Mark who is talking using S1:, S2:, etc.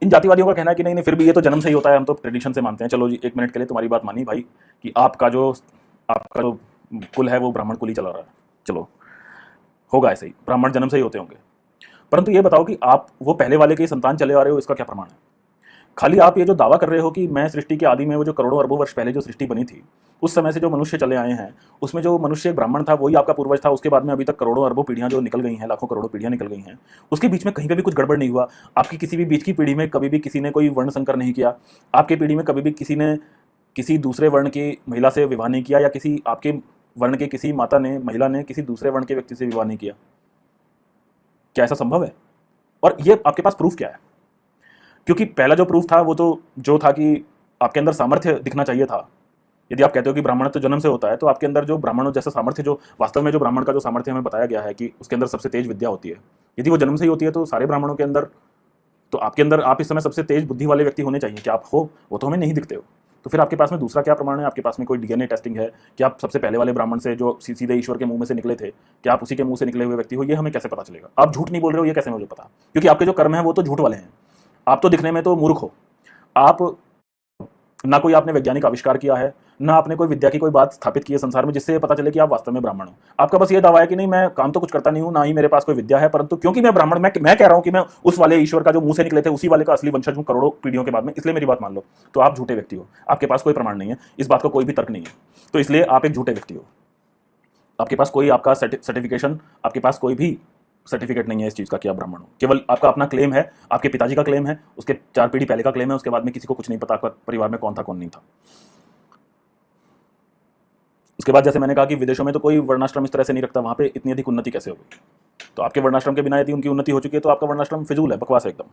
S1: इन जातिवादियों का कहना है कि नहीं नहीं, फिर भी ये तो जन्म से ही होता है, हम तो ट्रेडिशन से मानते हैं। चलो जी, एक मिनट के लिए तुम्हारी बात मानी भाई कि आपका जो कुल है वो ब्राह्मण कुल ही चला रहा है। चलो, होगा ऐसे ही, ब्राह्मण जन्म से ही होते होंगे। परंतु ये बताओ कि आप वो पहले वाले के ही संतान चले आ रहे हो, इसका क्या प्रमाण है? खाली आप ये जो दावा कर रहे हो कि मैं सृष्टि के आदि में, वो जो करोड़ों अरबों वर्ष पहले जो सृष्टि बनी थी, उस समय से जो मनुष्य चले आए हैं, उसमें जो मनुष्य एक ब्राह्मण था वही आपका पूर्वज था। उसके बाद में अभी तक करोड़ों अरबों पीढ़ियां जो निकल गई हैं, लाखों करोड़ों पीढ़ियां निकल गई हैं, उसके बीच में कहीं पे भी कुछ गड़बड़ नहीं हुआ। आपकी किसी भी बीच की पीढ़ी में कभी भी किसी ने कोई वर्ण संकर नहीं किया। आपकी पीढ़ी में कभी भी किसी ने किसी दूसरे वर्ण की महिला से विवाह नहीं किया, या किसी आपके वर्ण के किसी महिला ने किसी दूसरे वर्ण के व्यक्ति से विवाह नहीं किया। क्या ऐसा संभव है? और ये आपके पास प्रूफ क्या है? क्योंकि पहला जो प्रूफ था वो तो जो था कि आपके अंदर सामर्थ्य दिखना चाहिए था। यदि आप कहते हो कि ब्राह्मण तो जन्म से होता है, तो आपके अंदर जो ब्राह्मणों जैसा सामर्थ्य, जो वास्तव में जो ब्राह्मण का जो सामर्थ्य हमें बताया गया है कि उसके अंदर सबसे तेज विद्या होती है, यदि वो जन्म से ही होती है तो सारे ब्राह्मणों के अंदर, तो आपके अंदर आप इस समय सबसे तेज बुद्धि वाले व्यक्ति होने चाहिए। क्या आप हो? वो तो हमें नहीं दिखते हो। तो फिर आपके पास में दूसरा क्या प्रमाण है? आपके पास में कोई डीएनए टेस्टिंग है कि आप सबसे पहले वाले ब्राह्मण से जो सीधे ईश्वर के मुंह में से निकले थे, क्या आप उसी के मुंह से निकले हुए व्यक्ति हो? ये हमें कैसे पता चलेगा? आप झूठ नहीं बोल रहे हो, ये कैसे मुझे पता? क्योंकि आपके जो कर्म है वो तो झूठ वाले हैं। आप तो दिखने में तो मूर्ख हो। आप, ना कोई आपने वैज्ञानिक आविष्कार किया है, ना आपने कोई विद्या की कोई बात स्थापित की है संसार में जिससे ये पता चले कि आप वास्तव में ब्राह्मण हो। आपका बस ये दावा है कि नहीं, मैं काम तो कुछ करता नहीं हूं, ना ही मेरे पास कोई विद्या है, परंतु क्योंकि मैं ब्राह्मण, मैं कह रहा हूं कि मैं उस वाले ईश्वर का जो मुंह से निकले थे उसी वाले का असली वंशज हूं करोड़ों पीढ़ियों के बाद में, इसलिए मेरी बात मान लो। तो आप झूठे व्यक्ति हो। आपके पास कोई प्रमाण नहीं है, इस बात का कोई भी तर्क नहीं है, तो इसलिए आप एक झूठे व्यक्ति हो। आपके पास कोई आपका सर्टिफिकेशन, आपके पास कोई भी सर्टिफिकेट नहीं है इस चीज़ का कि आप ब्राह्मण हो। केवल आपका अपना क्लेम है, आपके पिताजी का क्लेम है, उसके 4 पीढ़ी पहले का क्लेम है, उसके बाद में किसी को कुछ नहीं पता आपका परिवार में कौन था कौन नहीं था। उसके बाद जैसे मैंने कहा कि विदेशों में तो कोई वर्णाश्रम इस तरह से नहीं रखता, वहाँ पे इतनी अधिक उन्नति कैसे हो गई? तो आपके वर्णाश्रम के बिना यदि उनकी उन्नति हो चुकी है तो आपका वर्णाश्रम फिजूल है, बकवास है एकदम।